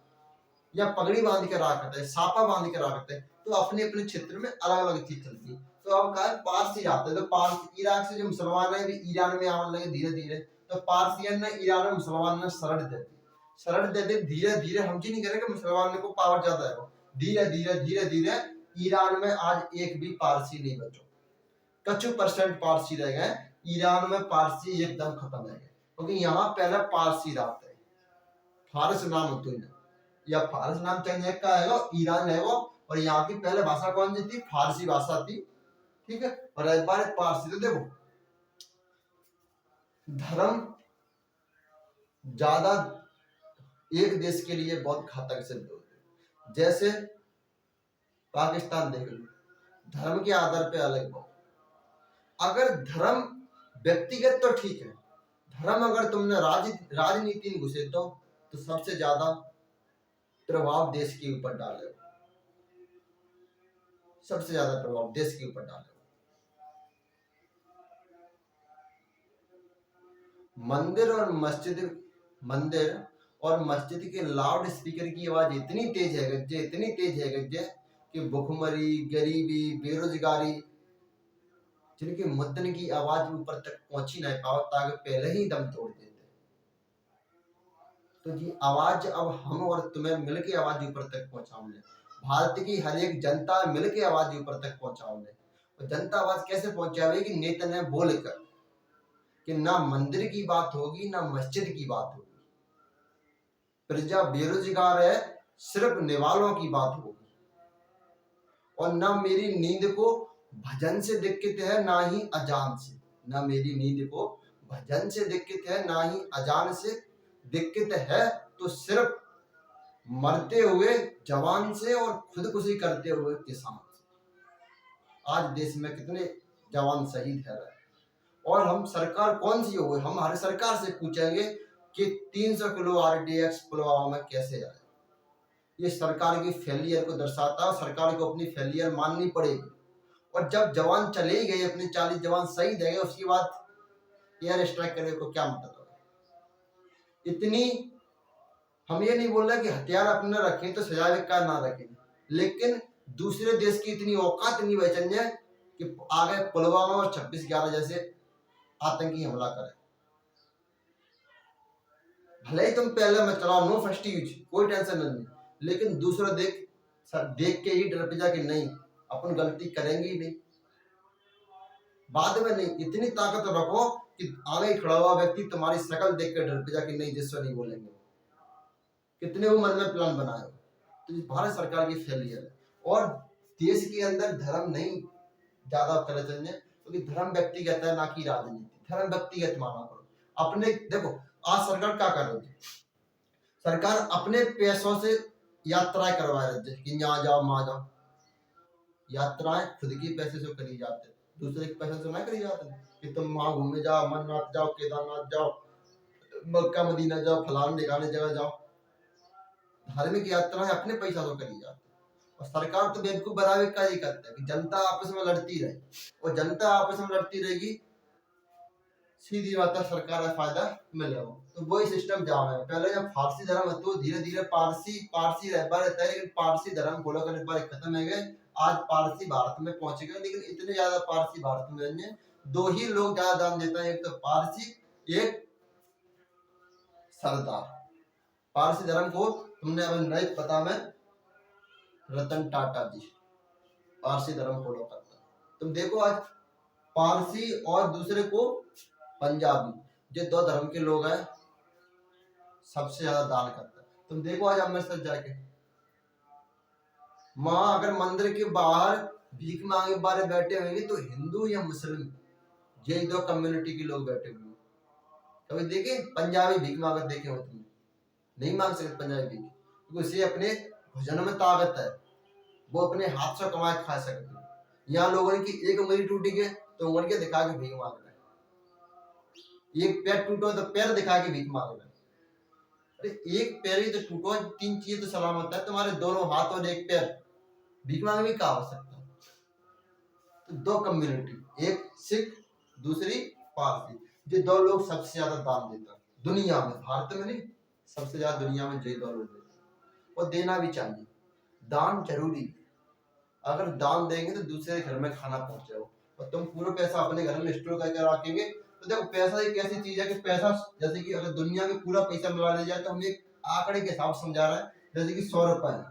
या पगड़ी बांध के रखता है, सापा बांध के रखते हैं। तो अपने अपने क्षेत्र में अलग अलग चीज चलती है। तो अब कहा पारसी आते हैं, तो पारसी इराक से जो मुसलमान है ईरान में आने लगे धीरे धीरे। तो पारसियन ने ईरान में मुसलमान ने शरण दे दी धीरे धीरे। हम जी नहीं करेंगे मुसलमान को पावर ज्यादा है, धीरे धीरे ईरान में आज एक भी पारसी नहीं बचो, कुछ % पारसी रह गए। ईरान में पारसी एकदम खत्म है, क्योंकि यहाँ पहले पारसी रहते हैं। फारस नाम होते हैं, या फारस नाम चाहिए का है वो, ईरान है वो। और यहाँ की पहले भाषा कौन सी थी? फारसी भाषा थी, ठीक है। और इस बार पारसी। तो देखो धर्म ज्यादा एक देश के लिए बहुत घातक सिद्ध होते हैं। जैसे पाकिस्तान देख लो, धर्म के आधार पे अलग बहुत। अगर धर्म व्यक्तिगत तो ठीक है, धर्म अगर तुमने राजनीति में घुसे तो सबसे ज्यादा प्रभाव देश के ऊपर डाले, सबसे ज्यादा प्रभाव देश के ऊपर डाले। मंदिर और मस्जिद के लाउड स्पीकर की आवाज इतनी तेज है गज्जे कि भुखमरी, गरीबी, बेरोजगारी, जिनके मुद्दन की आवाज ऊपर तक पहुंची नहीं पाओ ताकि पहले ही दम तोड़ देते। तो जी आवाज अब हम और तुम्हें मिलके आवाज ऊपर तक पहुंचाओगे। भारत की हर एक जनता मिलके आवाज ऊपर तक पहुंचाओगे। और जनता आवाज कैसे पहुंचाएगी? नेता ने बोलकर कि ना मंदिर की बात होगी ना मस्जिद की बात होगी, प्रजा बेरोजगार है, सिर्फ निवालों की बात होगी। और ना मेरी नींद को भजन से दिक्कत है ना ही अजान से, ना मेरी नींद को भजन से दिक्कत है ना ही अजान से दिक्कत है, तो सिर्फ मरते हुए जवान से और खुदकुशी करते हुए किसान से। आज देश में कितने जवान शहीद है। और हम सरकार कौन सी हो, हम हर सरकार से पूछेंगे कि 300 किलो RDX पुलवामा में कैसे आए। ये सरकार की फेलियर को दर्शाता है। सरकार को अपनी फेलियर माननी पड़ेगी। और जब जवान चले ही गए, अपने 40 जवान शहीद है, उसके बाद एयर स्ट्राइक करने को क्या मतलब है? इतनी, हम ये नहीं बोल रहे कि हथियार अपने रखें तो सजाए का ना रखें, लेकिन दूसरे देश की इतनी औकात नहीं बचन है कि आगे पुलवामा और 26/11 जैसे आतंकी हमला करे। भले ही तुम पहले में चलाओ, नो फर्स्ट यूज, कोई टेंशन नहीं, लेकिन दूसरा देख के ही डर पे जाके नहीं, अपन गलती करेंगे ही नहीं। बाद में नहीं, इतनी ताकत रखो कि आगे खड़ा हुआ व्यक्ति तुम्हारी शक्ल देख कर डर पे जाके नहीं जिससे नहीं बोलेंगे। कितने वो मन में प्लान बनाए हो। तो ये भारत सरकार की फेलियर है। और देश के अंदर धर्म नहीं ज्यादा प्रचलन है, क्योंकि धर्म व्यक्तिगत है ना कि राजनीति। धर्म व्यक्तिगत माना करो अपने। देखो आज सरकार क्या कर रही है, सरकार अपने पैसों से यात्राएं करवा रही है कि यहाँ जाओ वहां जाओ। यात्राएं खुद के पैसे से करी जाती है, दूसरे के पैसे से ना करी जाती है कि तुम वहां घूमने जाओ, अमरनाथ जाओ, केदारनाथ जाओ, मक्का मदीना जाओ, फलाने ठिकाने जगह जाओ। धार्मिक यात्राएं अपने पैसा से करी जाती है। और सरकार तो बेवकूफ बनावे का ही करता है कि जनता आपस में लड़ती रहे, और जनता आपस में लड़ती रहेगी, सीधी बात है सरकार का फायदा मिलेगा। तो वही सिस्टम जाम है। पहले जब फारसी धर्म है तो धीरे धीरे पारसी रहता रहता है, लेकिन पारसी धर्म बोला करने पर खत्म हो गए। आज पारसी भारत में पहुंच गए, लेकिन इतने ज्यादा पारसी भारत में नहीं है। दो ही लोग ज्यादा दान देते हैं, एक तो पारसी, एक सरदार। पारसी धर्म को तुमने अभी नहीं पता, में रतन टाटा जी पारसी धर्म फॉलो करता है। तुम देखो आज पारसी और दूसरे को पंजाबी, जो दो धर्म के लोग हैं, सबसे ज्यादा दान करता है। तुम देखो आज अमृतसर जाके वहां अगर मंदिर के बाहर भीख मांगे बारे बैठे होंगे तो हिंदू या मुस्लिम, ये दो कम्युनिटी के लोग बैठे हुए। कभी देखे पंजाबी भीख मांगत देखे हो तुमने? नहीं मांग सकते पंजाबी भीख, क्योंकि उसे अपने भोजन में ताकत है, वो अपने हाथ से कमा के खा सकते हैं। यहाँ लोगों की एक उंगली टूटी है तो उंगली के दिखा के भीख मांग रहे हैं, एक पैर टूटो तो पैर दिखा के भीख मांग रहे हैं। अरे एक पैर ही तो टूटो, तीन चीज तो सलामत है, तुम्हारे दोनों हाथ और एक पैर, भीख मांगे भी कहा हो सकता है। तो दो कम्युनिटी, एक सिख दूसरी पारसी, ये दो लोग सबसे ज्यादा दान देता है दुनिया में, भारत में नहीं, सबसे ज्यादा दुनिया में ये दो लोग देते हैं। और देना भी चाहिए, दान जरूरी। अगर दान देंगे तो दूसरे घर में खाना पहुंचाओ, और तुम पूरा पैसा अपने घर में स्टोर करके रखेंगे तो देखो पैसा एक ऐसी चीज है कि पैसा, जैसे कि अगर दुनिया में पूरा पैसा मिला लिया जाए तो हम एक आंकड़े के हिसाब समझा रहे हैं, जैसे कि 100 रुपए है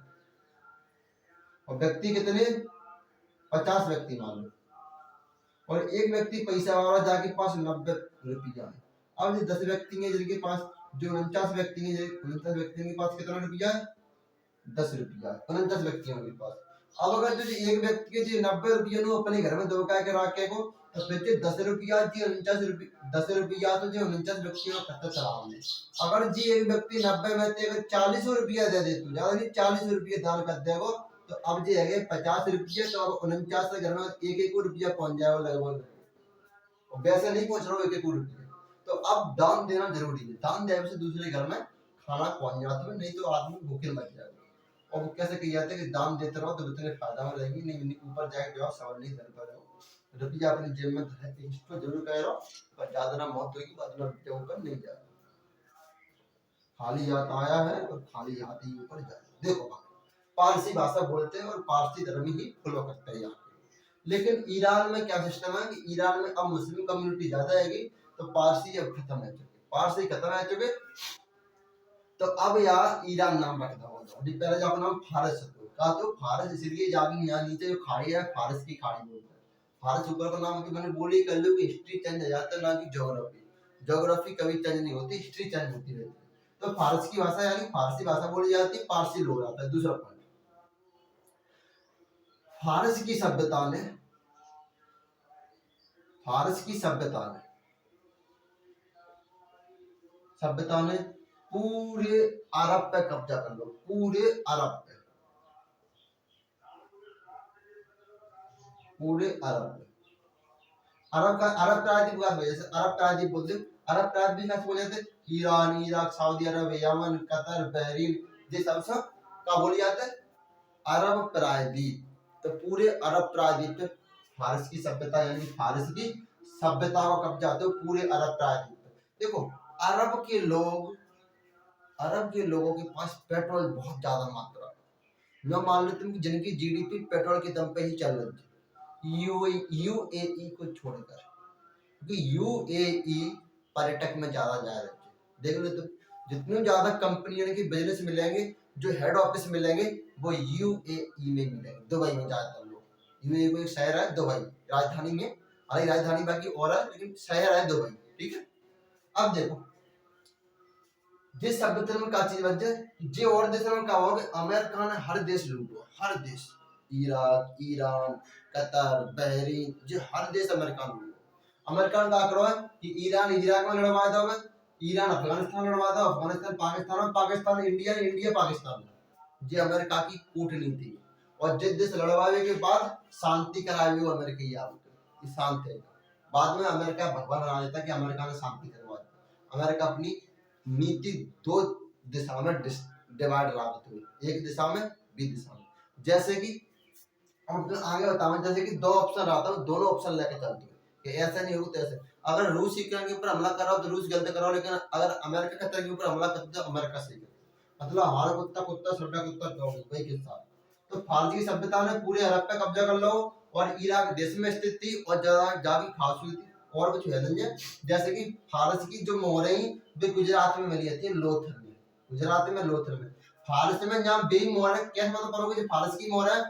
और व्यक्ति कितने, 50 व्यक्ति मान लो, और एक व्यक्ति पैसा वाला जाके पास 90 रुपया है। अब जो 10 व्यक्ति हैं जिनके पास, जो 49 व्यक्ति हैं, 49 व्यक्तियों के पास कितना रुपया है, 10 रुपया, 49 व्यक्तियों के पास। अब अगर जो एक व्यक्ति के जो 90 रुपया नो अपने घर में दबका के रखे को, तो फिर जो 10 रुपया जी 49 रुपया, 10 रुपया तो जो 49 व्यक्तियों का खर्चा चला ले। अगर जी एक व्यक्ति 90 में से अगर 40 रुपया दे दे, तू ज्यादा नहीं 40 रुपया दान कर देगो, तो अब जो है 50 रुपये, तो अब 49 घर में एक एक रुपया पहुंच जाएगा लगभग, और वैसे नहीं पहुंच रहा एक एक रुपया। तो अब दान देना जरूरी है, दान देने से दूसरे घर में खाना पहुंच जाता है, नहीं तो आदमी भूखे मर जाएगा। और वो कैसे कही जाते हैं कि दान देते रहो तो उतने फायदा में रहेगी, नहीं ऊपर जाके जो सवाल नहीं धन पर रहो, रुपया अपनी जेब में इसको जरूर कह रहो, पर ज्यादा ना मौत होगी, बाद में रुपया ऊपर नहीं जाएगा। खाली हाथ आया है और खाली हाथ ही ऊपर जाएगा। देखो पारसी भाषा बोलते हैं और पारसी धर्म ही फॉलो करते हैं यहाँ पे। लेकिन ईरान में क्या सिस्टम है कि ईरान में अब मुस्लिम कम्युनिटी ज्यादा आएगी, तो पारसी अब खत्म है चुके, पारसी खत्म है चुके। तो अब यार ईरान नाम रखता हूँ, पहले जो अपना नाम फारस का, तो फारस इसलिए जाके यहाँ नीचे जो खाड़ी है फारस की खाड़ी बोलते हैं। फारस ऊपर का नाम की मैंने बोली कर लो कि हिस्ट्री चेंज हो जाता है, ना कि ज्योग्राफी। ज्योग्राफी कभी चेंज नहीं होती, हिस्ट्री चेंज होती रहती है। तो फारस की भाषा यानी फारसी भाषा बोली जाती है, पारसी लोग आता है। दूसरा पॉइंट, फारस की सभ्यता ने, फारस की सभ्यता ने पूरे अरब पे कब्जा कर लो, पूरे अरब पे, पूरे अरब पे। अरब का, अरब प्रायद्वीप का वजह से अरब प्रायद्वीप बोलते हैं। अरब प्रायद्वीप का बोले जाते हैं ईरान, इराक, सऊदी अरब, यमन, कतर, बहरीन, ये सब का बोले जाते हैं अरब प्रायद्वीप। तो पूरे अरब प्रायद्वीप पे फारस की सभ्यता, यानी फारस की सभ्यता का कब्जा तो पूरे अरब प्रायद्वीप पे। देखो अरब के लोगों के पास पेट्रोल बहुत ज्यादा मात्रा है। मैं मान लेता हूँ कि जिनकी जीडीपी पेट्रोल के दम पे ही चल रही है, यूएई को छोड़कर, क्योंकि यूएई पर्यटक में ज्यादा जा रहे हैं। देख लो तो जितने ज्यादा कंपनियों के बिजनेस मिलेंगे, जो हेड ऑफिस मिलेंगे, वो यूएई में मिलेंगे, दुबई में। ज्यादातर लोग, यूएई को एक शहर है दुबई, राजधानी में हालांकि राजधानी बाकी और है लेकिन शहर है दुबई, ठीक है। अब देखो जिस सभ्यता में का चीज बच जाए जे और देश में का होगा अमेरिका ने हर देश लूटो, हर देश, इराक, ईरान, कतर, बहरीन, जो हर देश अमेरिका ने लूटो। अमेरिका ने का करो है कि ईरान इराक में लड़वा दोगे, ईरान अफगानिस्तान में लड़वा दो, अफगानिस्तान पाकिस्तान में, पाकिस्तान इंडिया, इंडिया पाकिस्तान में। ये अमेरिका की कूटनीति और जिस देश लड़वावे के बाद शांति कराए वो अमेरिका ही आगे शांत है। बाद में अमेरिका भगवान बना देता है कि अमेरिका ने शांति करवा दी। अमेरिका अपनी नीति दो दिशा में डिवाइड करा देते हुए, एक दिशा में बी दिशा में। जैसे कि हम आगे बताओ, जैसे कि दो ऑप्शन रहता है, दोनों ऑप्शन लेके चलते हैं कि ऐसा नहीं होगा तो ऐसे। अगर रूस यूक्रेन के ऊपर हमला कर रहा हो तो रूस गलत कराओ, लेकिन अगर अमेरिका कतर के ऊपर हमला करते तो अमेरिका सही करे। मतलब हमारा कुत्ता कुत्ता, छोटा कुत्ता डॉग, वही के साथ। तो फारसी सभ्यता ने पूरे अरब पे कब्जा कर लो और इराक देश में स्थित थी और जागी खास हुई थी। और कुछ है नहीं, जैसे कि फारस की जो मोहरें वे गुजरात में मिली थी, लोथल में, गुजरात में लोथल में। फारस में जहाँ बे मोहर कैसे पता पड़ोगे फारस की मोहर है,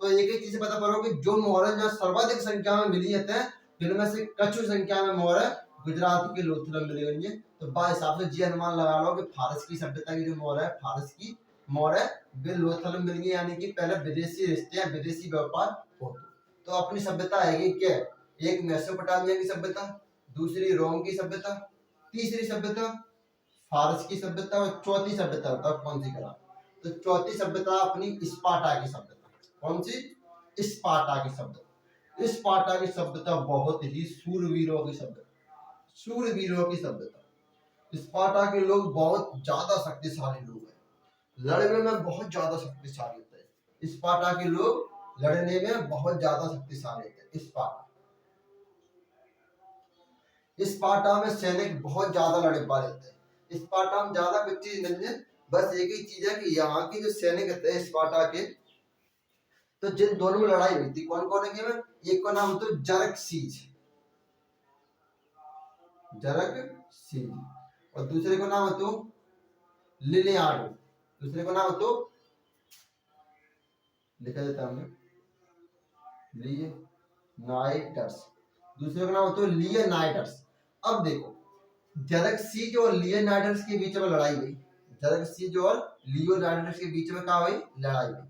तो एक ही चीज पता पड़ोगे जो मोहर जहाँ सर्वाधिक संख्या में मिली है जिनमें से कछु संख्या में मोहर गुजरात के लोथल में मिली हुई है। तो बा हिसाब से जी अनुमान लगा लो कि फारस की सभ्यता की जो मोहर है, फारस की मोहर है, वे लोथल में मिल गई, यानी कि पहले विदेशी रिश्ते या विदेशी व्यापार हो। तो अपनी सभ्यता है क्या, एक मेसोपोटामिया की सभ्यता, दूसरी रोम की सभ्यता, तीसरी सभ्यता फारस की सभ्यता और चौथी सभ्यता बताओ कौन सी करा। तो चौथी सभ्यता अपनी स्पार्टा की सभ्यता। कौन सी? स्पार्टा की सभ्यता। स्पार्टा की सभ्यता बहुत ही सूरवीरों की सभ्यता, सूरवीरों की सभ्यता। स्पार्टा के लोग बहुत ज्यादा शक्तिशाली लोग हैं, लड़ने में बहुत ज्यादा शक्तिशाली होते हैं। स्पार्टा के लोग लड़ने में बहुत ज्यादा शक्तिशाली होते हैं। स्पार्टा में सैनिक बहुत ज्यादा लड़े पाए जाते हैं। स्पार्टा में ज्यादा कुछ चीज नहीं है, बस एक ही चीज है कि यहाँ की जो सैनिक होते हैं स्पार्टा के, तो जिन दोनों में लड़ाई हुई थी कौन कौन है, एक का नाम तो जरक्सीज, जरक्सीज, और दूसरे को नाम तो लिलियार्ड, दूसरे को नाम तो लिखा देता हमने लियोनाइटस, दूसरे का नाम तो लियोनाइटस। अब देखो जरक्सीज और लियोनाइटस के बीच में लड़ाई हुई, जरक्सीज और लियोनाइटस के बीच में क्या हुई, लड़ाई हुई।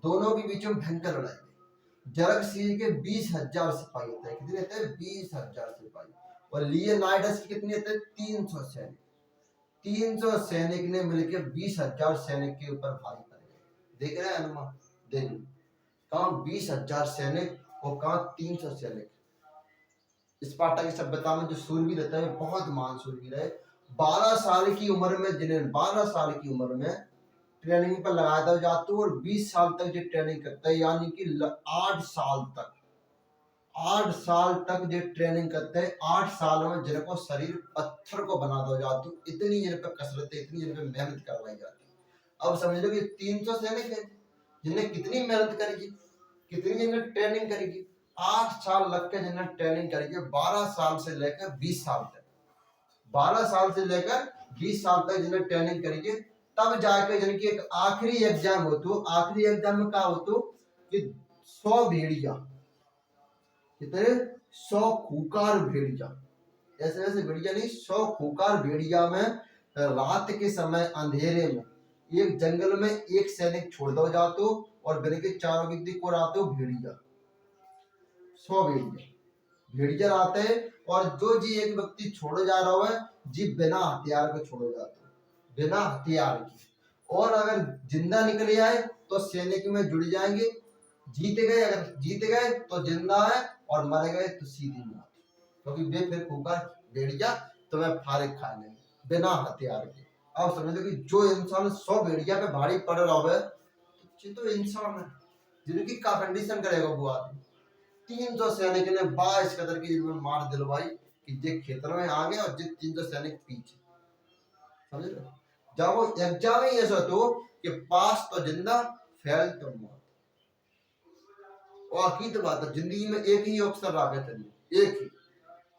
दोनों के बीच में भयंकर लड़ाई हुई। जरक्सीज के 20,000 सिपाही होते हैं, कितने होते हैं, 20,000 सिपाही, और लियोनाइटस के कितने होते हैं, 300 सैनिक। 300 सैनिक ने मिलकर 20,000 सैनिक के ऊपर भारी पड़ गए। देख रहे हैं अनुमान, देख कहाँ 20,000 सैनिक और कहाँ 300 सैनिक। स्पार्टा की सभ्यता में जो सूरवीर रहता है बहुत महान सूरवीर है। 12 साल की उम्र में, जिन्हें 12 साल की उम्र में ट्रेनिंग पर लगाया था जाते और 20 साल तक जो ट्रेनिंग करता है, यानी कि 8 साल तक, 8 साल तक जो ट्रेनिंग करते हैं, 8 साल में जिनको शरीर पत्थर को बना दो जाती, इतनी जिन पर कसरत है, इतनी जिन पर मेहनत करवाई जाती। अब समझ लो कि 300 सैनिक है जिन्हें कितनी मेहनत करेगी, कितनी जिन्हें ट्रेनिंग करेगी, 8 साल लग के जिन्हें ट्रेनिंग करेगी, 12 साल से लेकर 20 साल तक, 12 साल से लेकर 20 साल तक जिन्हें ट्रेनिंग करेगी, तब जाके जिनकी एक आखिरी एग्जाम हो, तो आखिरी एग्जाम में क्या हो तो कि 100 भेड़िया, कितने 100 खूंखार भेड़िया, ऐसे ऐसे भेड़िया नहीं, 100 खूंखार भेड़िया में रात के समय अंधेरे में एक जंगल में एक सैनिक छोड़ दो जाते और बिन के चारों की को आते हो भेड़िया, 100 भेड़िया, भेड़िया आते हैं और जो जी एक व्यक्ति छोड़ो जा रहा है जी बिना हथियार के छोड़ो जाते हो, बिना हथियार की। और अगर जिंदा निकले आए तो सैनिक में जुड़ जाएंगे, जीत गए, अगर जीत गए तो जिंदा है और मर गए तो सीधी मौत, क्योंकि वे फिर खूंखार भेड़िया तुम्हें फारिग खा लेंगे बिना हथियार के। अब समझ लो कि जो इंसान 100 भेड़िया पे भारी पड़ रहा है तो इंसान है, जिनकी का कंडीशन करेगा वो आदमी। 300 सैनिक ने 22 कदर की जिनमें मार दिलवाई कि जे खेतर में आ गए और जे 300 सैनिक पीछे, समझ रहे। जब वो एग्जाम ही ऐसा तो कि पास तो जिंदा, फेल तो मौत। और हकीकत बात है, जिंदगी में एक ही अवसर रहा चलिए, एक ही।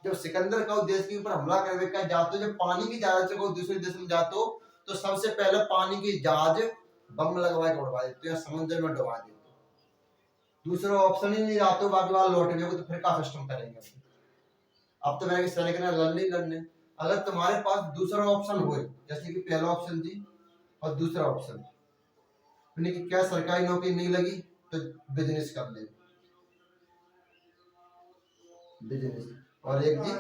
जब सिकंदर का देश के ऊपर हमला करने का जाते, जब पानी की जहाज से कोई दूसरे देश में जाते तो सबसे पहले पानी की जहाज बम लगवा के उड़वा देते, समुद्र में डुबा देते, दूसरा ऑप्शन ही नहीं रहते, बाकी बार लौट गए तो फिर का सिस्टम करेंगे। अब तो मैंने सैनिक ने लड़ने ही लड़ने। अगर तुम्हारे पास दूसरा ऑप्शन हो, जैसे कि पहला ऑप्शन जी और दूसरा ऑप्शन, यानी कि क्या सरकारी नौकरी नहीं लगी तो बिजनेस कर ले, बिजनेस, और एक जी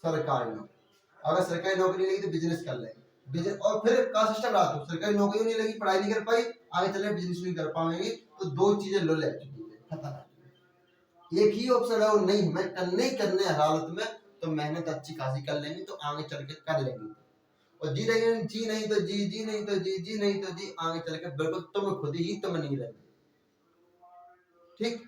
सरकारी नौकरी। अगर सरकारी नौकरी लगी तो बिजनेस कर लेंगे, बिजनेस। और फिर का सिस्टम रहा तो सरकारी नौकरी नहीं लगी, पढ़ाई नहीं कर पाई, आगे चले बिजनेस नहीं कर पाएंगे, तो दो चीजें लो ले चुकी है, खत्म। एक ही ऑप्शन है, और नहीं मैं करने ही करने हालत में, तो मेहनत अच्छी खासी कर लेंगे तो आगे चल के कर लेंगे। और जी रहेंगे, जी नहीं तो जी, जी नहीं तो जी, जी नहीं तो जी, आगे चल के बिल्कुल तुम खुद ही तुम नहीं रहेंगे। ठीक।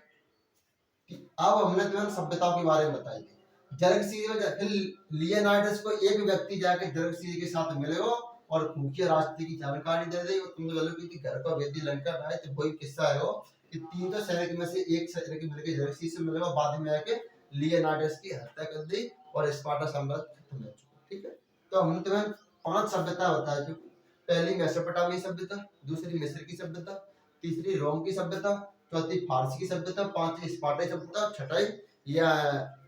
अब हमने तुम्हें सभ्यताओं के बारे में बताई। जरगसीज में लियोनार्डस को एक व्यक्ति जाके जरगसीज के साथ मिलेगा और खुफिया रास्ते की जानकारी दे देगी, और तुम बोलोगे कि घर को वेदी लंका आए, तो वही किस्सा है वो कि 3 तो सैनिक में से एक सैनिक मिलकर जरगसीज से मिलेगा, बाद में आके लियोनार्डस की हत्या कर दी और स्पार्टा साम्राज्य खत्म हो चुका। ठीक है, तो हम तुम्हें 5 सभ्यता बताए चुके। पहली मेसोपोटामिया सभ्यता, दूसरी मिस्र की सभ्यता, तीसरी रोम की सभ्यता, चौथी फारसी की सभ्यता, पांचवी स्पार्टा सभ्यता, छठी या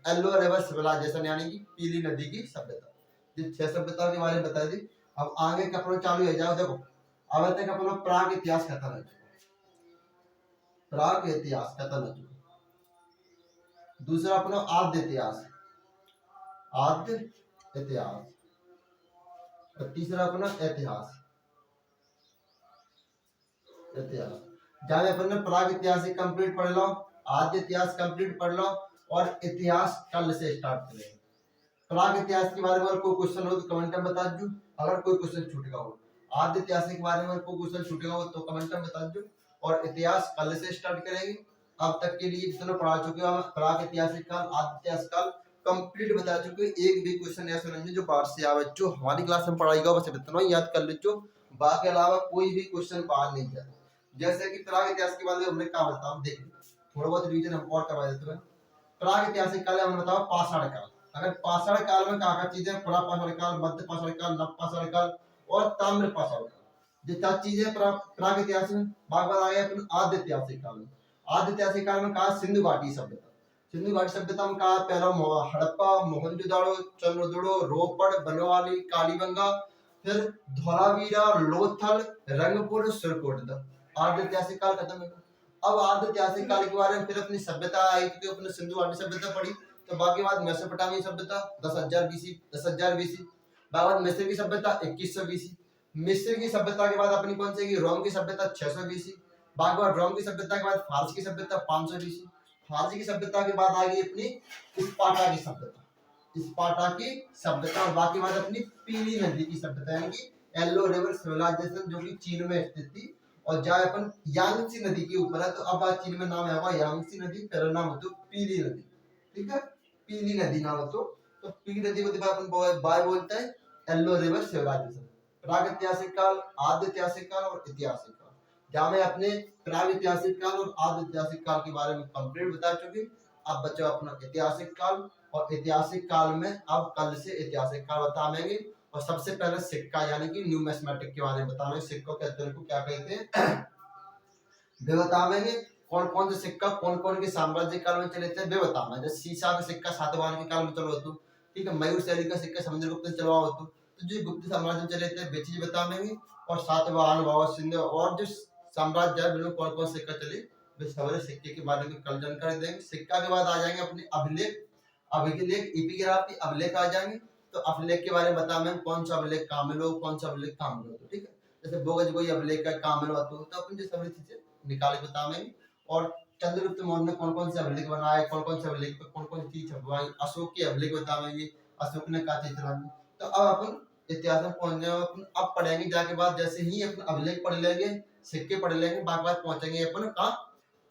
एल्लो रिवर सिविलाइजेशन यानी कि पीली नदी की सभ्यता। ये 6 सभ्यता के बारे में बता दी। अब आगे का अपना चालू हो जाओ। देखो अब तक अपना प्राग इतिहास खत्म है, प्राग इतिहास खत्म हो चुका। दूसरा अपना आद्य इतिहास, आद्य इतिहास, और तीसरा अपना इतिहास, इतिहास। जहाँ अपन ने प्राग इतिहास कंप्लीट पढ़ लो, आद्य इतिहास कंप्लीट पढ़ लो, और इतिहास कल से स्टार्ट करेंगे। प्राग इतिहास के बारे में कोई क्वेश्चन हो तो कमेंट में बता दो, अगर कोई क्वेश्चन छूट गया हो। आद्य इतिहास के बारे में कोई क्वेश्चन छूट गया हो तो कमेंट में बता दो, और इतिहास कल से स्टार्ट करेंगे। अब तक के लिए जितना पढ़ा चुके हो, प्राग इतिहास काल, आद्य इतिहास काल कंप्लीट बता चुके। एक भी क्वेश्चन ऐसा नहीं जो बाहर से आवे, जो हमारी क्लास में पढ़ाएगा बस इतना ही याद कर ले, जो बाकी अलावा कोई भी क्वेश्चन बाहर नहीं जाता। जैसे कि प्राग इतिहास के बारे में हमने कहा बताओ, देख थोड़ा बहुत रिवीजन हम और करवा देते हैं। प्राग ऐतिहासिक काल हमने बताओ पाषाण काल। अगर पाषाण काल में क्या चीजें, बड़ा पाषाण काल, मध्य पाषाण काल, नव पाषाण काल और ताम्र पाषाण काल, जितना चीजें प्राग इतिहास में। बात आ गया अपन आद्य ऐतिहासिक काल में। आद्य ऐतिहासिक काल में कहा सिंधु घाटी सभ्यता। सिंधु घाटी सभ्यता में कहा पहला हड़प्पा, मोहनजोदाड़ो, चंद्रदुड़ो, रोपड़, बनवाली, कालीबंगा, फिर धोलावीरा, लोथल, रंगपुर, सुरकोट। आद्य ऐतिहासिक काल खत्म है। अब आद्य ऐतिहासिक काल के बारे में फिर अपनी सभ्यता आई, क्योंकि अपने सिंधु घाटी सभ्यता पढ़ी, तो बाकी बाद मेसोपोटामिया सभ्यता 10,000 बीसी, 10,000 बीसी। बाद मिस्र की सभ्यता 2100 बीसी। मिस्र की सभ्यता के बाद अपनी कौन सी, रोम की सभ्यता 600 बीसी। बाद रोम की सभ्यता के बाद फारस की सभ्यता 500 बीसी। फारसी की सभ्यता के बाद आ गई अपनी स्पार्टा की सभ्यता, स्पार्टा की सभ्यता। और बाकी बाद अपनी पीली नदी की सभ्यता, यानी कि येलो रिवर सिविलाइजेशन, जो कि चीन में स्थित थी। और जहाँ अपन यांगसी नदी के ऊपर है, तो अब आज चीन में नाम है हुआ यांगसी नदी, पहला नाम होता पीली नदी। ठीक है, पीली नदी नाम होता। तो पीली नदी को अपन बाय बोलते हैं येलो रिवर सिविलाइजेशन। प्राग ऐतिहासिक काल, आद्य ऐतिहासिक काल और ऐतिहासिक काल। जहाँ मैं अपने प्राग ऐतिहासिक काल और आद्य ऐतिहासिक काल के बारे में कंप्लीट बता चुकी। अब बच्चों अपना ऐतिहासिक काल, और ऐतिहासिक काल में अब कल से ऐतिहासिक काल बताएंगे। और सबसे पहले सिक्का यानी कि न्यूमिस्मेटिक के बारे में बताएंगे, सिक्कों के अध्ययन को क्या कहते हैं वे बताएंगे। कौन कौन से सिक्का कौन कौन के साम्राज्य काल में चले थे वे बताना। जैसे सीसा का सिक्का सातवाहन के काल में चलो तो, ठीक है, मयूर शैली का सिक्का समुद्रगुप्त ने चलवाओ तो जो गुप्त साम्राज्य में चले थे वे चीज बताएंगे। और सातवाहन, वाव, सिंध और जो साम्राज्य है बिल्कुल कौन कौन सिक्का चले वे सारे सिक्के के बारे में कल जानकारी देंगे। सिक्का के बाद आ जाएंगे अपने अभिलेख, अभिलेख एपिग्राफी अभिलेख आ जाएंगे। तो अभिलेख के बारे में बताएंगे कौन सा अभिलेख कामिल हो, कौन सा अभिलेख कामिल हो। ठीक है, जैसे बोगज कोई अभिलेख का कामिल हो तो अपन जो सभी चीजें निकाल के बताएंगे। और चंद्रगुप्त मौर्य ने कौन कौन से अभिलेख बनाए, कौन कौन से अभिलेख पे कौन कौन सी चीज छपवाई, अशोक के अभिलेख बताएंगे, अशोक ने क्या चीज चलाई। तो अब अपन इतिहास में पहुंचने अपन अब पढ़ेंगे जाके बाद, जैसे ही अपन अभिलेख पढ़ लेंगे, सिक्के पढ़ लेंगे, बाद पहुंचेंगे अपन कहाँ,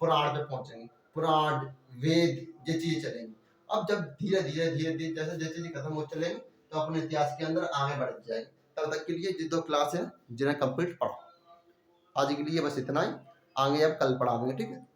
पुराण पे पहुंचेंगे। पुराण, वेद, ये चीज चलेंगे। अब जब धीरे धीरे धीरे धीरे जैसे जैसे चीज खत्म हो चलेंगे तो अपने इतिहास के अंदर आगे बढ़ जाएंगे। तब तक के लिए ये 2 क्लास है जिन्हें कंप्लीट पढ़ो। आज के लिए बस इतना ही, आगे अब कल पढ़ाएंगे। ठीक है।